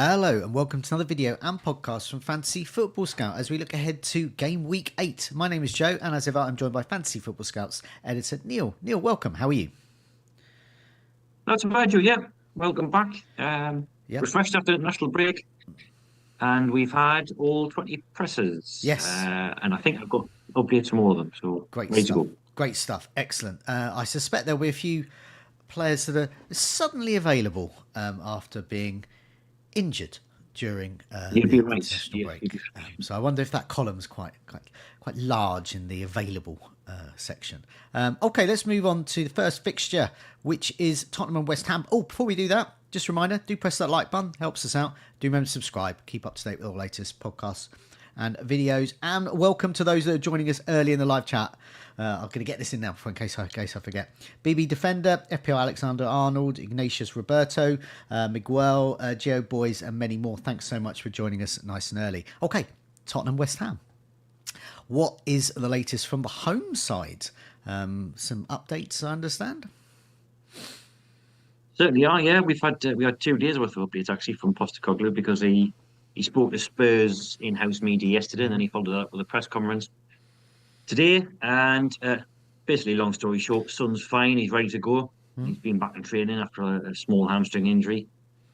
Hello and welcome to another video and podcast from Fantasy Football Scout as we look ahead to Game Week 8. My name is Joe and as ever I'm joined by Fantasy Football Scout's editor Neale. Neale, welcome. How are you? Not so bad, Joe. Yeah, welcome back. Yep. Refreshed after the national break, and we've had all 20 presses. Yes. And I think I've got updates from all of them, so Great ready stuff. to go. Great stuff. Excellent. I suspect there'll be a few players that are suddenly available after being injured during the You'd be right. international Yeah, break. So I wonder if that column's quite large in the available section. Okay, let's move on to the first fixture, which is Tottenham and West Ham. Oh, before we do that, just a reminder, do press that like button, helps us out. Do remember to subscribe, keep up to date with all the latest podcasts and videos. And welcome to those that are joining us early in the live chat. I'm going to get this in now in case I forget. BB Defender, FPL Alexander Arnold, Ignatius Roberto, Miguel, Geo Boys, and many more. Thanks so much for joining us nice and early. Okay, Tottenham West Ham. What is the latest from the home side? Some updates, I understand. Certainly are. Yeah, we had 2 days worth of updates actually from Postecoglou because he spoke to Spurs in-house media yesterday, and then he followed it up with a press conference today. And basically, long story short, Son's fine. He's ready to go. He's been back in training after a small hamstring injury.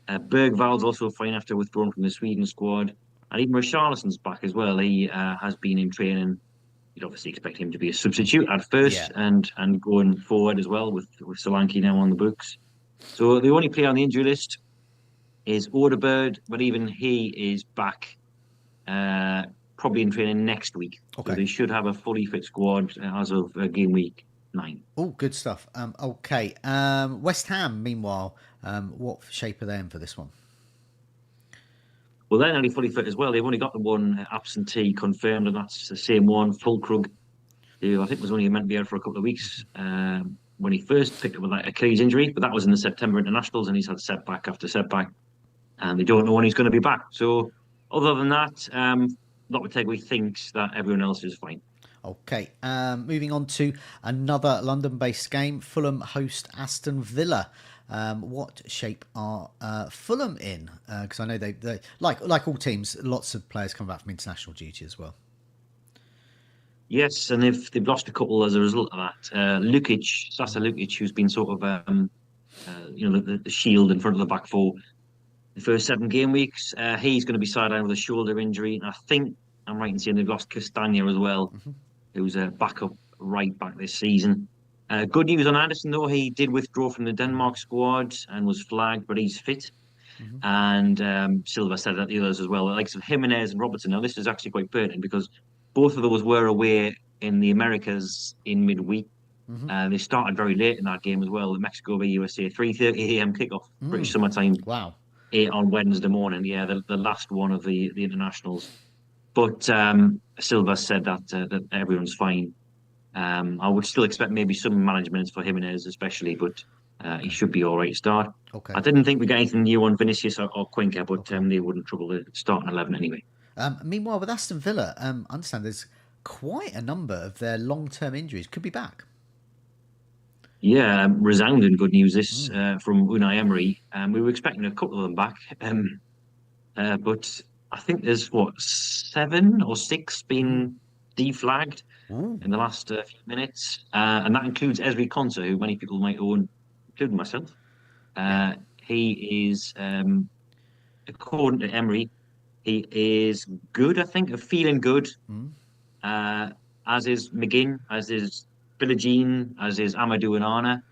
Bergvall's also fine after withdrawing from the Sweden squad. And even Richarlison's back as well. He has been in training. You'd obviously expect him to be a substitute at first, and going forward as well with Solanke now on the books. So the only player on the injury list is Odegaard, but even he is back probably in training next week. Okay. So they should have a fully fit squad as of game week 9. Oh, good stuff. Okay. West Ham, meanwhile, what shape are they in for this one? Well, they're nearly fully fit as well. They've only got the one absentee confirmed, and that's the same one, Fulkrug, who I think was only meant to be out for a couple of weeks when he first picked up with that Achilles injury, but that was in the September internationals, and he's had setback after setback, and they don't know when he's going to be back. So, other than that, Lopetegui thinks that everyone else is fine. Okay, moving on to another London-based game. Fulham host Aston Villa. What shape are Fulham in? Because I know they like all teams, lots of players come back from international duty as well. Yes, and they've lost a couple as a result of that. Sasa Lukic, who's been sort of the shield in front of the back for the first 7 game weeks. He's going to be sidelined with a shoulder injury, and I think I'm right in saying they've lost Castagna as well, who's a backup right back this season. Good news on Anderson, though. He did withdraw from the Denmark squad and was flagged, but he's fit. And Silva said that the others as well, the likes of Jimenez and Robertson. Now, this is actually quite pertinent because both of those were away in the Americas in midweek. They started very late in that game as well. The Mexico v USA 3:30 a.m. kickoff, British summertime. Wow. On Wednesday morning. Yeah, the last one of the internationals. But Silva said that everyone's fine. I would still expect maybe some management for Jimenez especially, but he should be all right to start. Okay. I didn't think we got anything new on Vinicius or Cuenca, but they wouldn't trouble the starting 11 anyway. Meanwhile, with Aston Villa, I understand there's quite a number of their long-term injuries could be back. Yeah, resounding good news this from Unai Emery. We were expecting a couple of them back, but I think there's 7 or 6 been deflagged in the last few minutes, and that includes Ezri Konsa, who many people might own, including myself. He is, according to Emery, he is good, I think, feeling good, as is McGinn, as is Billie-Jean, as is Amadou and Arna.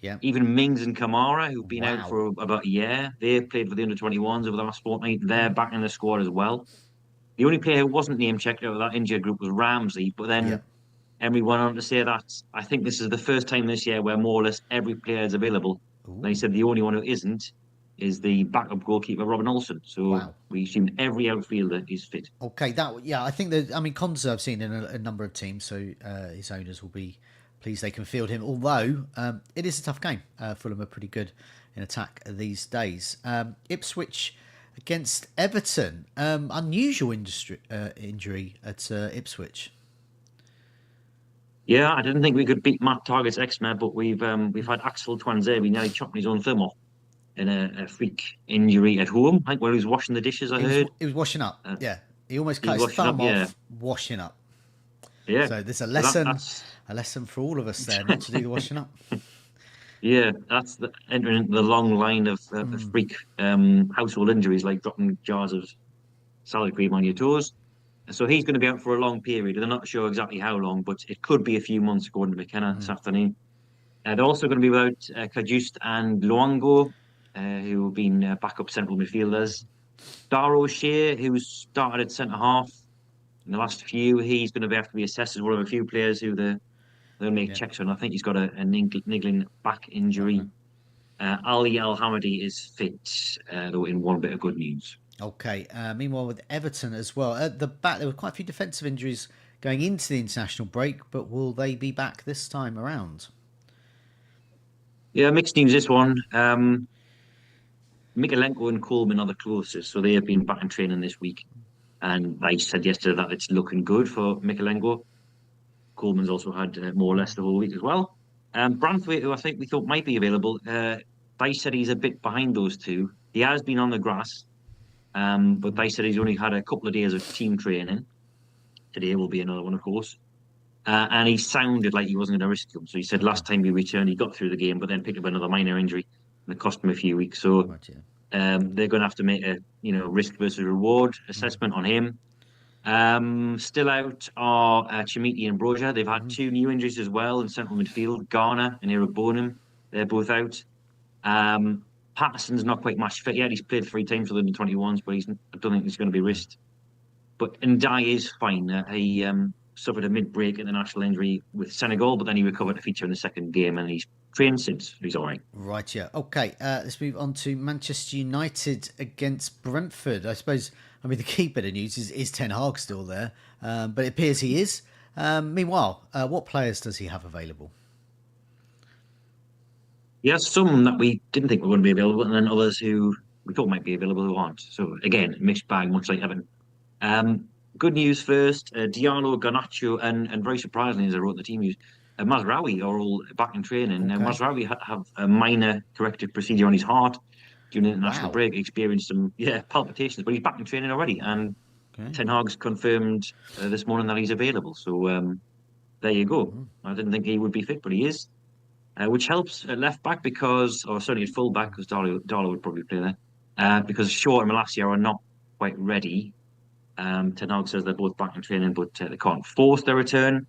Yeah. Even Mings and Kamara, who've been out for about a year. They've played for the under-21s over the last fortnight. They're back in the squad as well. The only player who wasn't name-checked out of that injured group was Ramsey, but then Emery went on to say that I think this is the first time this year where more or less every player is available. And he said the only one who isn't is the backup goalkeeper, Robin Olsen. So we assume every outfielder is fit. Okay, I think that, Konsa I've seen in a number of teams, so his owners will be pleased they can field him. Although it is a tough game. Fulham are pretty good in attack these days. Ipswich against Everton. Unusual injury at Ipswich. Yeah, I didn't think we could beat Matt Targett's eczema, but we've had Axel Twanzebe nearly chopping his own thumb off. in a freak injury at home, I think, where he was washing the dishes, I heard. He was washing up. Uh, Yeah, he almost he was cut his washing up, thumb yeah. off washing up. Yeah. So there's So that's a lesson for all of us there, not to do the washing up. yeah, that's entering the long line of freak household injuries, like dropping jars of salad cream on your toes. So he's going to be out for a long period. They're not sure exactly how long, but it could be a few months, according to McKenna this afternoon. They're also going to be without Kajust and Luongo, who have been backup central midfielders. Daro O'Shea, who started at centre half in the last few, he's going to have to be assessed as one of a few players who they'll make Yeah. checks on. I think he's got a niggling back injury. Okay. Ali Al Hamadi is fit, though, in one bit of good news. Okay. Meanwhile, with Everton as well, at the back there were quite a few defensive injuries going into the international break, but will they be back this time around? Yeah, mixed news this one. Mikalenko and Coleman are the closest, so they have been back in training this week. And I said yesterday that it's looking good for Mikalenko. Coleman's also had more or less the whole week as well. Branthwaite, who I think we thought might be available, Dice said he's a bit behind those two. He has been on the grass, but Dice said he's only had a couple of days of team training. Today will be another one, of course. And he sounded like he wasn't going to risk him. So he said last time he returned, he got through the game, but then picked up another minor injury, and it cost him a few weeks. So Right, yeah. they're going to have to make a risk versus reward assessment on him. Still out are Chimiti and Broja. They've had two new injuries as well in central midfield. Garner and Eric Bonham, they're both out. Patterson's not quite match fit yet. He's played 3 times for the under-21s, but I don't think he's going to be risked. But Ndiaye is fine. He suffered a mid-break international injury with Senegal, but then he recovered to feature in the second game, and he's trained since. He's all right. Right, yeah. Okay, let's move on to Manchester United against Brentford. I suppose, the key bit of news is Ten Hag still there, but it appears he is. Meanwhile, what players does he have available? He has some that we didn't think were going to be available, and then others who we thought might be available who aren't. So again, mixed bag, much like Evan. Good news first: Diallo, Garnacho, and very surprisingly, as I wrote in the team news, Mazraoui are all back in training. Now, Okay. Mazraoui had to have a minor corrective procedure on his heart during the international Wow. break. He experienced some palpitations, but he's back in training already. And Okay. Ten Hag's confirmed this morning that he's available. So there you go. I didn't think he would be fit, but he is. Which helps at left back because, or certainly at full back, because Darlow would probably play there, because Shaw and Malacia are not quite ready. Ten Hag says they're both back in training, but they can't force their return.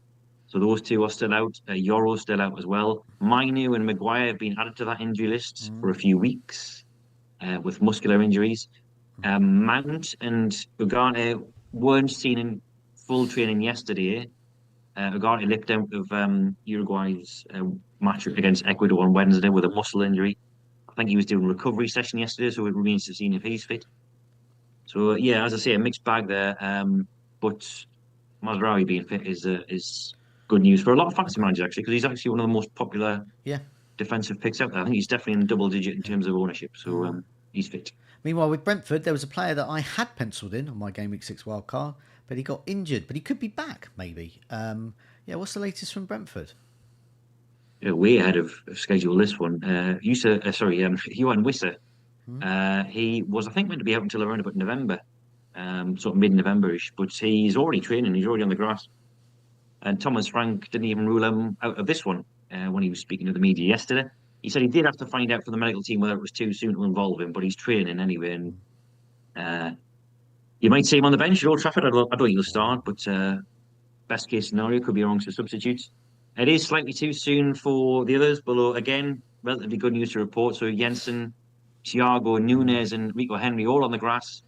So those two are still out. Yoro's still out as well. Mainu and Maguire have been added to that injury list for a few weeks with muscular injuries. Mount and Ugarte weren't seen in full training yesterday. Ugarte lipped out of Uruguay's match against Ecuador on Wednesday with a muscle injury. I think he was doing a recovery session yesterday, so it remains to be seen if he's fit. So yeah, as I say, a mixed bag there. But Mazraoui being fit is good news for a lot of fantasy managers actually, because he's actually one of the most popular Yeah. defensive picks out there. I think he's definitely in double digit in terms of ownership. So he's fit. Meanwhile, with Brentford, there was a player that I had penciled in on my Game Week 6 wildcard, but he got injured. But he could be back, maybe. What's the latest from Brentford? Way ahead of schedule this one. Johan Wissa. He was, I think, meant to be out until around about November, sort of mid-November-ish, but he's already training. He's already on the grass. And Thomas Frank didn't even rule him out of this one when he was speaking to the media yesterday. He said he did have to find out from the medical team whether it was too soon to involve him, but he's training anyway. And you might see him on the bench at Old Trafford. I don't think he'll start, but best case scenario could be amongst the substitutes. It is slightly too soon for the others, but again, relatively good news to report. So Jensen, Thiago, Nunes, and Rico Henry all on the grass,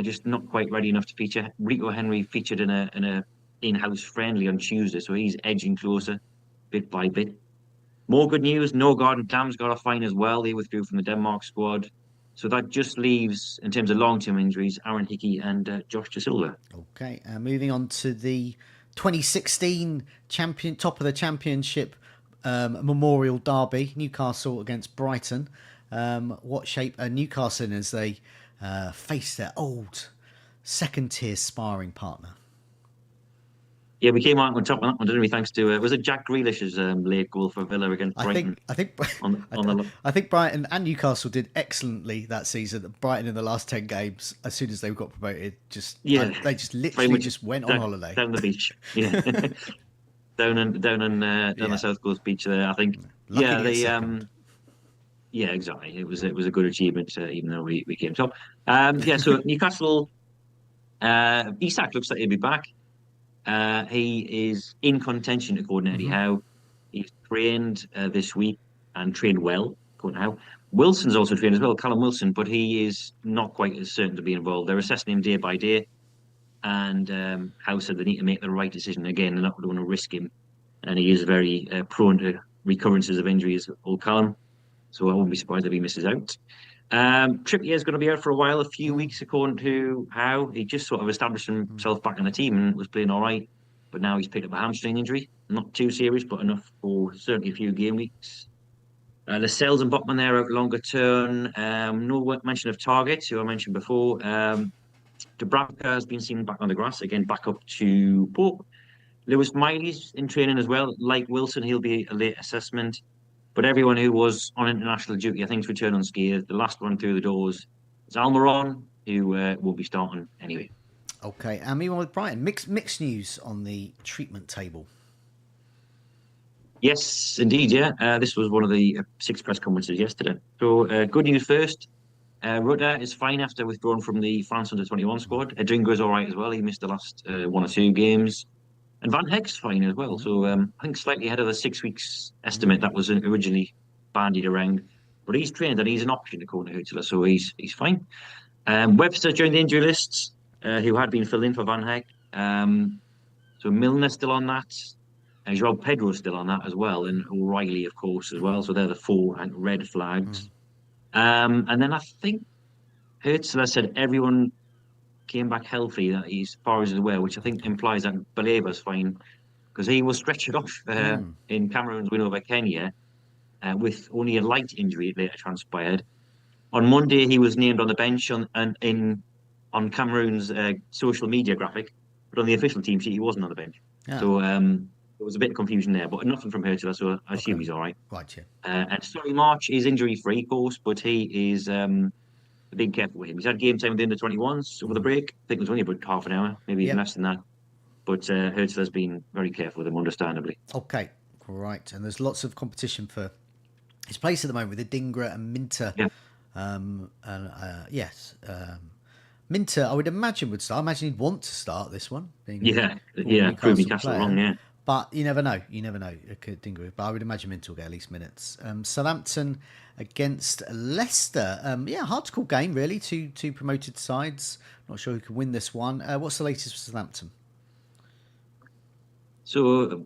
just not quite ready enough to feature. Rico Henry featured in a in-house friendly on Tuesday, so he's edging closer bit by bit. More good news: Norgard and Dam's got a fine as well. They withdrew from the Denmark squad. So that just leaves, in terms of long-term injuries, Aaron Hickey and Josh De Silva. Okay, moving on to the 2016 top of the championship Memorial Derby, Newcastle against Brighton. What shape are Newcastle in as they face their old second-tier sparring partner? Yeah, we came out on top of that one, didn't we? Thanks to was it Jack Grealish's late goal for Villa against Brighton I think on the I think Brighton and Newcastle did excellently that season. Brighton in the last 10 games, as soon as they got promoted, yeah, they just very literally much just went on down, holiday. down the beach. Yeah, down Yeah, the south coast beach there. I think. lucky Yeah, to get they second. yeah, exactly. It was a good achievement, even though we came top. Yeah, so Newcastle, Isak looks like he'll be back. He is in contention according to Eddie Hmm. Howe. He's trained this week and trained well, according to Howe. Wilson's also trained as well, Callum Wilson, but he is not quite as certain to be involved. They're assessing him day by day, and Howe said they need to make the right decision again. They're not going to risk him, and he is very prone to recurrences of injuries, old Callum. So I wouldn't be surprised if he misses out. Trippier is going to be out for a while, a few weeks, according to how he just sort of established himself back in the team and was playing all right. But now he's picked up a hamstring injury, not too serious, but enough for certainly a few game weeks. Lascelles and Botman there out longer term. No mention of Target, who I mentioned before. Dubravka has been seen back on the grass again, back up to Pope. Lewis Miley's in training as well. Like Wilson, he'll be a late assessment. But everyone who was on international duty, I think, is returned unscathed. The last one through the doors is Almiron, who will be starting anyway. Okay, and meanwhile with Brighton, mixed news on the treatment table. Yes, indeed, yeah. This was one of the 6 press conferences yesterday. So, good news first. Rutter is fine after withdrawing from the France under-21 squad. Edringer's all right as well. He missed the last 1 or 2 games. And Van Heck's fine as well. So I think slightly ahead of the 6 weeks estimate that was originally bandied around. But he's trained and he's an option according to Huttler, so he's fine. Webster joined the injury lists, who had been filled in for Van Heck. So Milner's still on that. And João Pedro's still on that as well. And O'Reilly, of course, as well. So they're the 4 red flags. And then I think Huttler said everyone came back healthy, that he's, as far as he's aware, which I think implies that Baleba's fine because he was stretchered off in Cameroon's win over Kenya with only a light injury. It later transpired. On Monday, he was named on the bench on Cameroon's social media graphic, but on the official team sheet, he wasn't on the bench. Yeah. So there was a bit of confusion there, but nothing from Hertula, so I assume he's all right. Right, yeah. And Solly March is injury-free, of course, but he is being careful with him. He's had game time with the under-21s over the break. I think it was only about half an hour, maybe even less than that. But Hertula's been very careful with him, understandably. Okay, right. And there's lots of competition for his place at the moment with Adingra and Minter. Yeah. Yes. Minter, I would imagine, would start. I imagine he'd want to start this one. Prove Newcastle wrong, yeah. But you never know. Dingra. But I would imagine Minter will get at least minutes. Southampton against Leicester. Hard to call game, really. Two promoted sides. Not sure who can win this one. What's the latest for Southampton? So,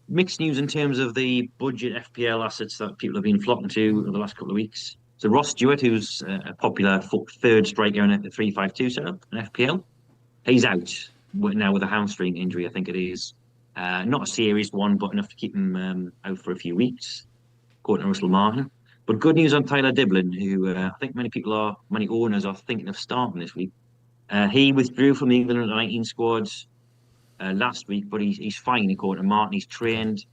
mixed news in terms of the budget FPL assets that people have been flocking to over the last couple of weeks. So, Ross Stewart, who's a popular third striker in a 3-5-2 setup in FPL, he's out now with a hamstring injury, I think it is. Not a serious one, but enough to keep him out for a few weeks, according to Russell Martin. But good news on Tyler Diblin, who I think many owners are thinking of starting this week. He withdrew from the England under-19 squads last week, but he's fine, according to Martin. He's trained.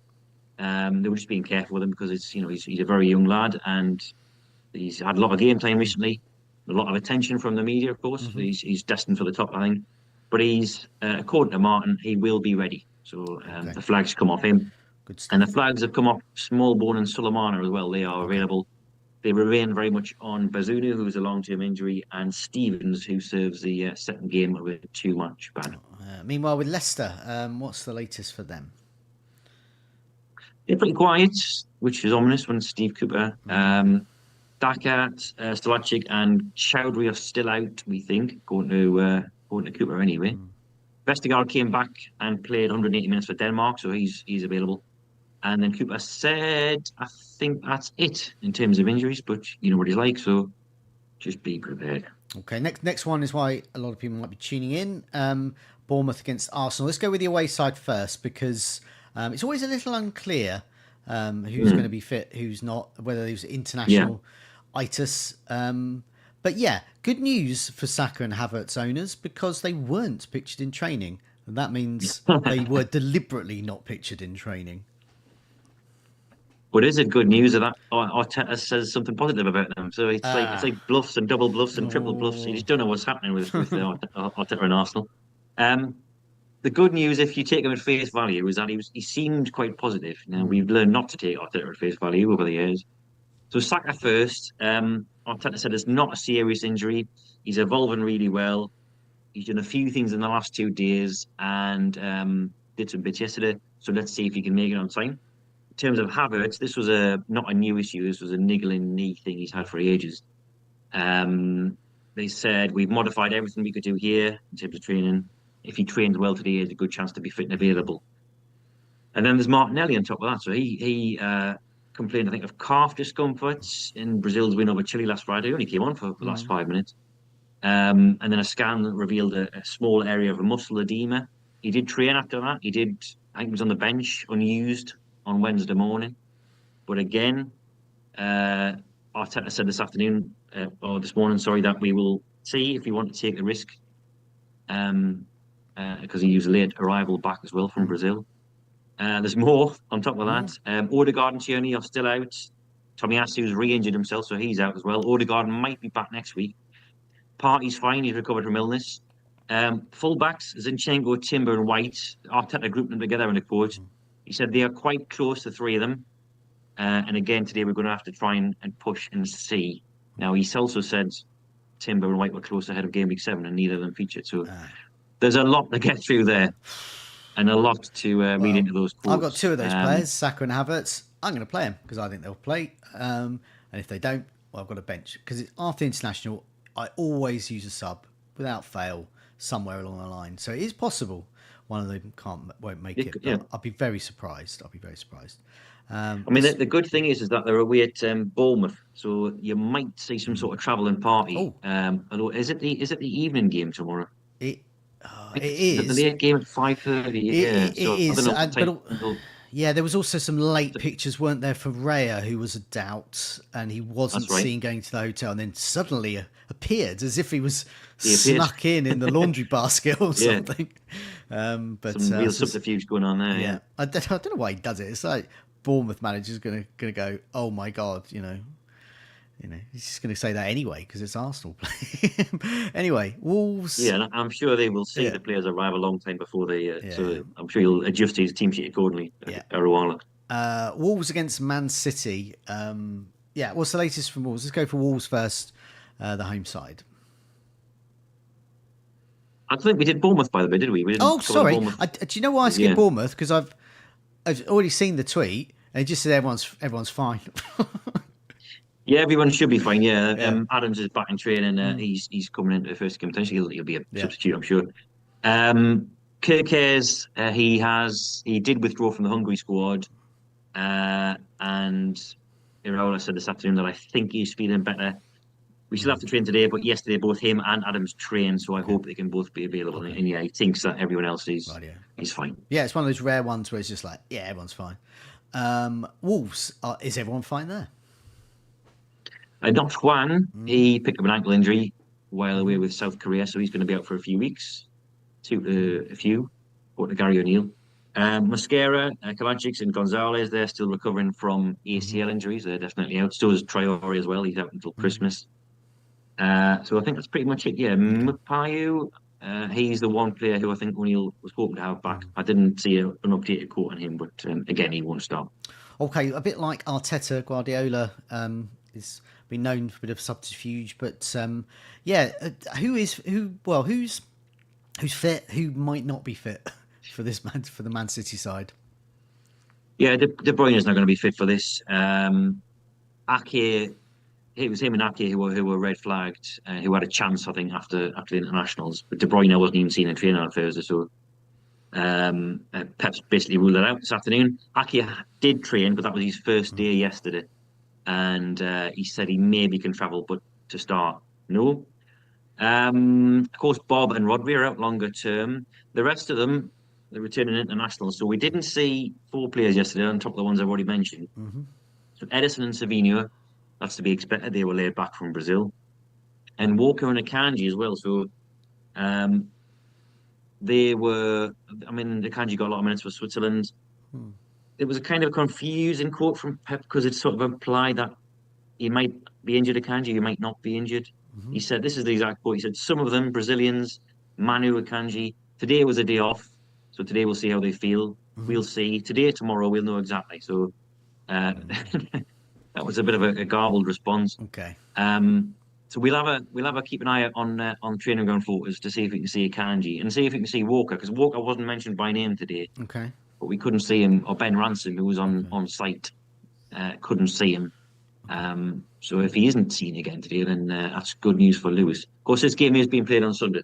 They were just being careful with him because he's a very young lad and he's had a lot of game time recently, a lot of attention from the media, of course. Mm-hmm. He's destined for the top, I think. But he's, according to Martin, he will be ready. So the flags come off him. Good stuff. And the flags have come off Smallbone and Sulemana as well. They are available. They remain very much on Bazunu, who's a long-term injury, and Stevens, who serves the second game with a 2-match ban. Meanwhile, with Leicester, what's the latest for them? They're pretty quiet, which is ominous when Steve Cooper. Dakat, Stalacic, and Chowdhury are still out, we think, according to Cooper anyway. Vestergaard came back and played 180 minutes for Denmark, so he's available. And then Cooper said, I think that's it in terms of injuries, but you know what he's like, so just be prepared. Okay, next one is why a lot of people might be tuning in. Bournemouth against Arsenal. Let's go with the away side first, because it's always a little unclear who's going to be fit, who's not, whether there's international itis. But yeah, good news for Saka and Havertz owners, because they weren't pictured in training And that means they were deliberately not pictured in training. But is it good news that Arteta says something positive about them? So it's like bluffs and double bluffs and triple bluffs. You just don't know what's happening with Arteta and Arsenal. Um, the good news, if you take him at face value, is that he seemed quite positive. Now we've learned not to take Arteta at face value over the years. So Saka first. Arteta said it's not a serious injury. He's evolving really well. He's done a few things in the last 2 days and did some bits yesterday. So let's see if he can make it on time. In terms of Havertz, this was not a new issue. This was a niggling knee thing he's had for ages. They said we've modified everything we could do here in terms of training. If he trains well today, there's a good chance to be fit and available. And then there's Martinelli on top of that. So he complained, I think, of calf discomforts in Brazil's win over Chile last Friday. He only came on for the last 5 minutes. And then a scan revealed a small area of a muscle edema. He did train after that. I think he was on the bench, unused, on Wednesday morning. But again, Arteta said this afternoon, or this morning, sorry, that we will see if we want to take the risk. Because he used a late arrival back as well from Brazil. There's more on top of that. Odegaard and Tierney are still out. Tomiyasu's re-injured himself, so he's out as well. Odegaard might be back next week. Partey's fine, he's recovered from illness. Fullbacks, Zinchenko, Timber and White. Arteta grouped them together in a quote. He said they are quite close, the three of them. And again, today we're going to have to try and push and see. Now, he's also said Timber and White were close ahead of Game Week 7 and neither of them featured. So there's a lot to get through there and a lot to read into those quotes. I've got two of those players, Saka and Havertz. I'm going to play them because I think they'll play. And if they don't, well, I've got a bench. Because after international, I always use a sub without fail somewhere along the line. So it is possible one of them won't make it. But I'll be very surprised. I mean, the good thing is that they're away at Bournemouth, so you might see some sort of travelling party. Although, is it the evening game tomorrow? It is. The late game at 5:30. Yeah, it is. Yeah, there was also some late pictures, weren't there, for Raya, who was a doubt, and he wasn't seen going to the hotel, and then suddenly appeared as if he was snuck in the laundry basket or something. But some real subterfuge going on there. Yeah, I don't know why he does it. It's like Bournemouth manager's gonna go, oh my god, you know, he's just going to say that anyway because it's Arsenal playing. Anyway, Wolves. Yeah, I'm sure they will see the players arrive a long time before they. So I'm sure he'll adjust his team sheet accordingly. Wolves against Man City. What's the latest from Wolves? Let's go for Wolves first. The home side. I think we did Bournemouth, by the way, did we? Sorry. Do you know why I skipped Bournemouth? Because I've already seen the tweet and it just said everyone's fine. Yeah, everyone should be fine. Yeah, Adams is back in training. He's coming into the first game. Potentially, he'll be a substitute, I'm sure. Kirkes, he did withdraw from the Hungary squad, and Iraola said this afternoon that I think he's feeling better. We still have to train today, but yesterday both him and Adams trained, so I hope they can both be available. Okay. And he thinks that everyone else is fine. Yeah, it's one of those rare ones where it's just like, everyone's fine. Wolves, is everyone fine there? Not Juan. He picked up an ankle injury while away with South Korea, so he's going to be out for a few weeks. Or to Gary O'Neil. Mosquera, Kovacic and Gonzalez, they're still recovering from ACL injuries. They're definitely out. So is Traore as well. He's out until Christmas. So I think that's pretty much it. Yeah, Mapayu, he's the one player who I think O'Neil was hoping to have back. I didn't see an updated quote on him, but again, he won't start. Okay, a bit like Arteta, Guardiola is been known for a bit of subterfuge, but who's fit? Who might not be fit for the Man City side? Yeah, De Bruyne is not going to be fit for this. Ake, it was him and Ake who were red flagged, who had a chance, I think, after the internationals. But De Bruyne wasn't even seen in training on Thursday, so Pep's basically ruled it out this afternoon. Ake did train, but that was his first day yesterday. And he said he maybe can travel, but to start, no. Of course, Bob and Rodri are out longer term. The rest of them, they're returning internationals. So we didn't see 4 players yesterday on top of the ones I've already mentioned. So Edison and Savinho, that's to be expected. They were laid back from Brazil. And Walker and Akanji as well. So they were. I mean, the Kanji got a lot of minutes for Switzerland. It was a kind of confusing quote from Pep because it sort of implied that he might be injured, Akanji, he might not be injured. He said, this is the exact quote. He said, some of them, Brazilians, Manu, Akanji, today was a day off. So today we'll see how they feel. We'll see. Today, tomorrow, we'll know exactly. So that was a bit of a garbled response. Okay. So we'll have a keep an eye on training ground photos to see if we can see Akanji and see if we can see Walker, because Walker wasn't mentioned by name today. Okay. But we couldn't see him, or Ben Ransom, who was on site, couldn't see him. So if he isn't seen again today, then that's good news for Lewis. Of course, this game is being played on Sunday.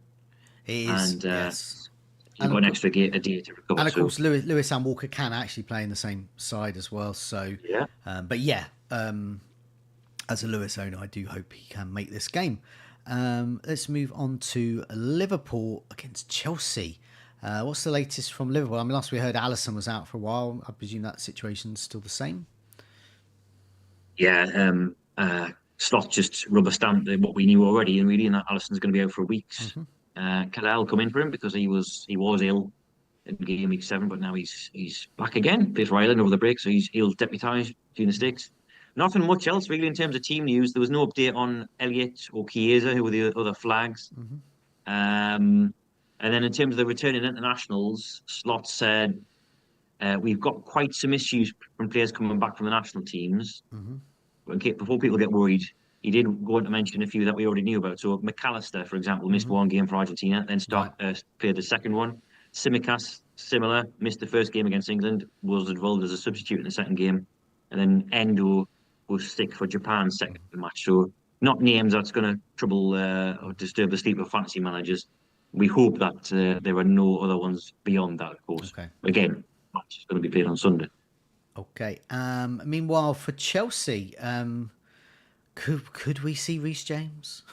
It is, and yes. You've got an extra a day to recover. And of course, Lewis and Walker can actually play in the same side as well. So yeah. But yeah, as a Lewis owner, I do hope he can make this game. Let's move on to Liverpool against Chelsea. What's the latest from Liverpool? I mean, last we heard, Alisson was out for a while. I presume that situation's still the same. Yeah, Slot just rubber stamped what we knew already, and really, and that Alisson's going to be out for weeks. Kalal come in for him because he was ill in game week 7, but now he's back again. Plays for Ireland over the break, so he'll deputise between the sticks. Nothing much else really in terms of team news. There was no update on Elliott or Chiesa, who were the other flags. And then in terms of the returning internationals, Slot said we've got quite some issues from players coming back from the national teams. Before people get worried, he did go on to mention a few that we already knew about. So McAllister, for example, missed one game for Argentina, then played the second one. Tsimikas, similar, missed the first game against England, was involved as a substitute in the second game. And then Endo was sick for Japan's second match. So not names that's going to trouble or disturb the sleep of fantasy managers. We hope that there are no other ones beyond that, of course. Okay. Again, match is going to be played on Sunday. Okay. Meanwhile, for Chelsea, could we see Reece James?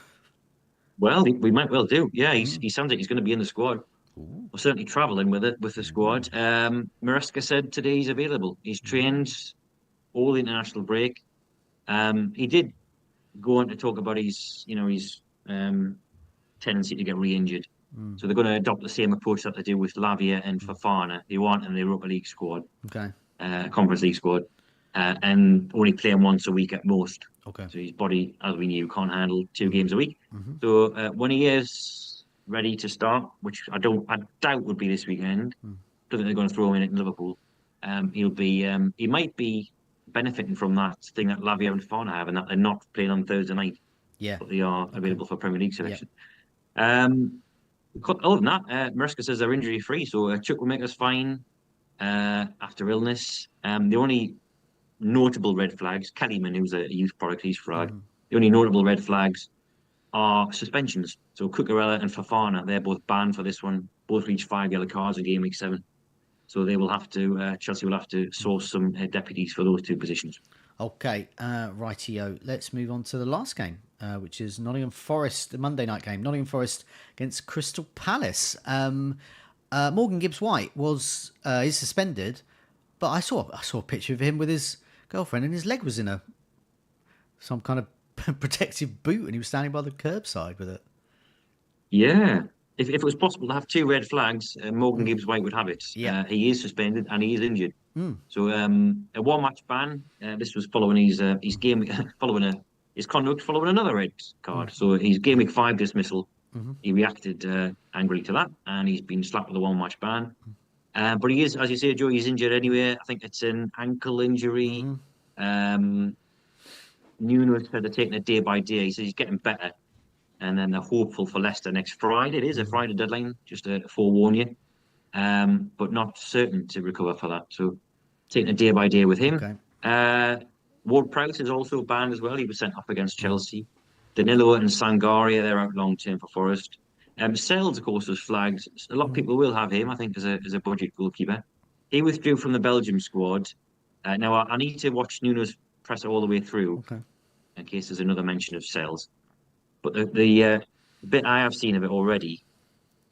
Well, we might well do. Yeah, he sounds like he's going to be in the squad. We're certainly travelling with the squad. Maresca said today he's available. He's trained all the international break. He did go on to talk about his tendency to get re-injured. So they're going to adopt the same approach that they do with Lavia and Fofana. They want in the Europa League squad, Conference League squad, and only play him once a week at most. Okay. So his body, as we knew, can't handle 2 games a week. So when he is ready to start, which I doubt would be this weekend, I don't think they're going to throw him in at Liverpool. He might be benefiting from that thing that Lavia and Fofana have, and that they're not playing on Thursday night. Yeah. But they are available for Premier League selection. Other than that, Maresca says they're injury free, so Chuck will make us fine after illness. The only notable red flags, Kellyman, who's a youth product, he's frag. The only notable red flags are suspensions. So Cucurella and Fofana, they're both banned for this one. Both reached 5 yellow cards in game week 7. So they will have to, Chelsea will have to source some deputies for those 2 positions. Okay, rightio. Let's move on to the last game, which is Nottingham Forest, the Monday night game. Nottingham Forest against Crystal Palace. Morgan Gibbs-White is suspended, but I saw a picture of him with his girlfriend, and his leg was in some kind of protective boot, and he was standing by the curbside with it. Yeah. If it was possible to have 2 red flags, Morgan Gibbs-White would have it. Yeah. He is suspended and he is injured. So a 1-match ban. This was following his game, his conduct following another red card. So his game week 5 dismissal. He reacted angrily to that, and he's been slapped with a 1-match ban. But he is, as you say, Joe, he's injured anyway. I think it's an ankle injury. Nuno said they're taking it day by day. He says he's getting better. And then they're hopeful for Leicester next Friday. It is a Friday deadline, just to forewarn you. But not certain to recover for that. So taking it day by day with him. Okay. Ward-Prowse is also banned as well. He was sent off against Chelsea. Danilo and Sangaria, they're out long-term for Forest. Sells, of course, was flagged. A lot of people will have him, I think, as a budget goalkeeper. He withdrew from the Belgium squad. Now, I need to watch Nuno's presser all the way through in case there's another mention of Sells. But the bit I have seen of it already,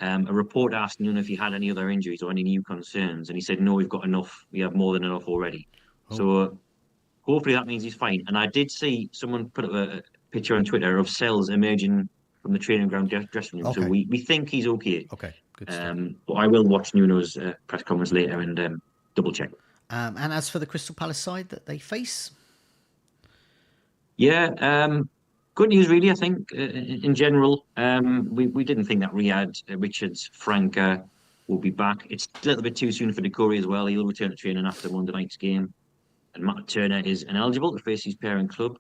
a reporter asked Nuno if he had any other injuries or any new concerns, and he said, no, we've got enough. We have more than enough already. So hopefully that means he's fine. And I did see someone put up a picture on Twitter of Sells emerging from the training ground dressing room. Okay. So we think he's okay. Okay, good stuff. But I will watch Nuno's press conference later and double check. And as for the Crystal Palace side that they face? Yeah, good news really, I think, in general. We didn't think that Riyad, Richards, Franca will be back. It's a little bit too soon for Decore as well. He'll return to training after Monday night's game. And Matt Turner is ineligible to face his parent club.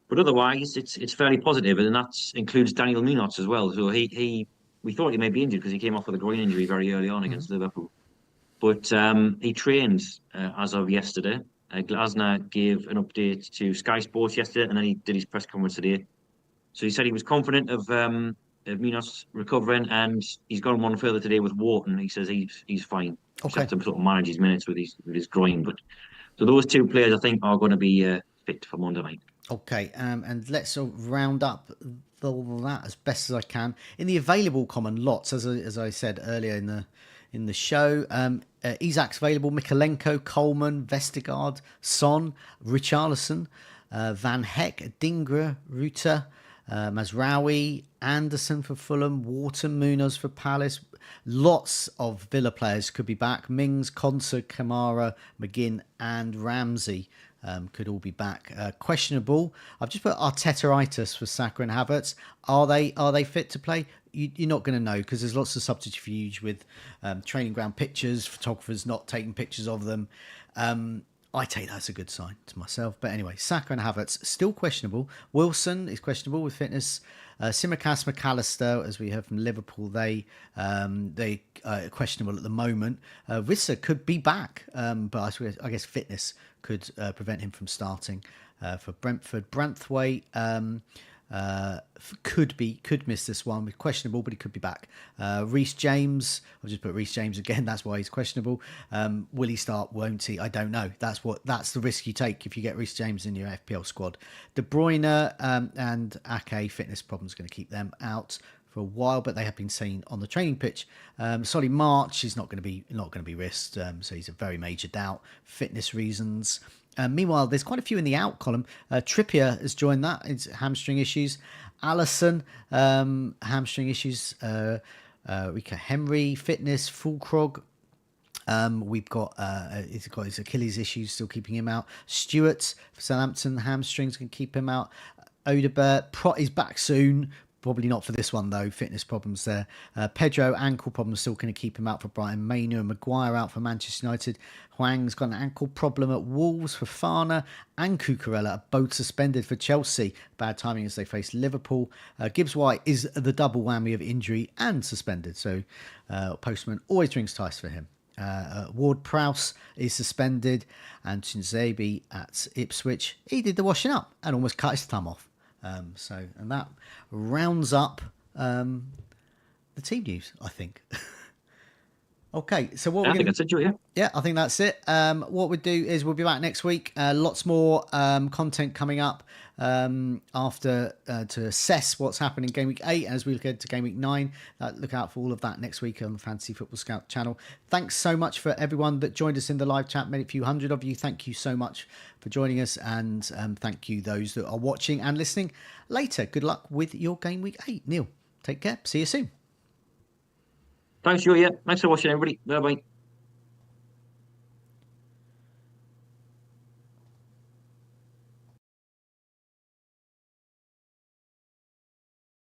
But otherwise, it's fairly positive, and that includes Daniel Munoz as well. So we thought he may be injured because he came off with a groin injury very early on against Liverpool. But he trained as of yesterday. Glasner gave an update to Sky Sports yesterday, and then he did his press conference today. So he said he was confident of Munoz recovering, and he's gone one further today with Wharton. He says he's fine. Okay. Just have to sort of manage his minutes with his groin. But so those two players, I think, are going to be fit for Monday night. Okay, and let's round up all that as best as I can in the available common lots. As I said earlier in the show, Isak's available. Mikalenko, Coleman, Vestergaard, Son, Richarlison, Van Heck, Dingra, Ruta, Mazraoui, Anderson for Fulham, Wharton, Munoz for Palace. Lots of Villa players could be back. Mings, Konsa, Kamara, McGinn, and Ramsey could all be back. Questionable. I've just put Artetaitis for Saka and Havertz. Are they fit to play? You're not going to know because there's lots of subterfuge with training ground pictures, photographers not taking pictures of them. I take that as a good sign to myself. But anyway, Saka and Havertz still questionable. Wilson is questionable with fitness. Tsimikas, McAllister, as we heard from Liverpool, they are questionable at the moment. Wissa could be back, but I guess fitness could prevent him from starting for Brentford. Branthwaite could miss this one with questionable, but he could be back. Reece James, I've just put Reece James again. That's why he's questionable. Will he start? Won't he? I don't know. That's the risk you take if you get Reece James in your FPL squad. De Bruyne and Ake fitness problems going to keep them out for a while, but they have been seen on the training pitch. Solly March is not going to be risked, so he's a very major doubt. Fitness reasons. Meanwhile, there's quite a few in the out column. Trippier has joined that. It's hamstring issues. Alisson, hamstring issues. Rika Henry, fitness. Fulkrog. We've got he's got his Achilles issues still keeping him out. Stewart for Southampton, hamstrings can keep him out. Odebert is back soon. Probably not for this one, though. Fitness problems there. Pedro, ankle problems still going to keep him out for Brighton. Mainu and Maguire out for Manchester United. Huang's got an ankle problem at Wolves for Fana. And Cucurella are both suspended for Chelsea. Bad timing as they face Liverpool. Gibbs White is the double whammy of injury and suspended. So Postman always drinks twice for him. Ward-Prowse is suspended. And Chinzebi at Ipswich. He did the washing up and almost cut his thumb off. And that rounds up the team news, I think. Okay, so what I think that's it, Joe, yeah. Yeah, I think that's it. What we'll do is we'll be back next week. Lots more content coming up after to assess what's happening in Game Week 8 as we look ahead to Game Week 9. Look out for all of that next week on the Fantasy Football Scout channel. Thanks so much for everyone that joined us in the live chat. Many few hundred of you. Thank you so much for joining us, and thank you those that are watching and listening later. Good luck with your Game Week 8. Neale, take care. See you soon. Thanks, Joe, yeah. Thanks for watching, everybody. Bye-bye.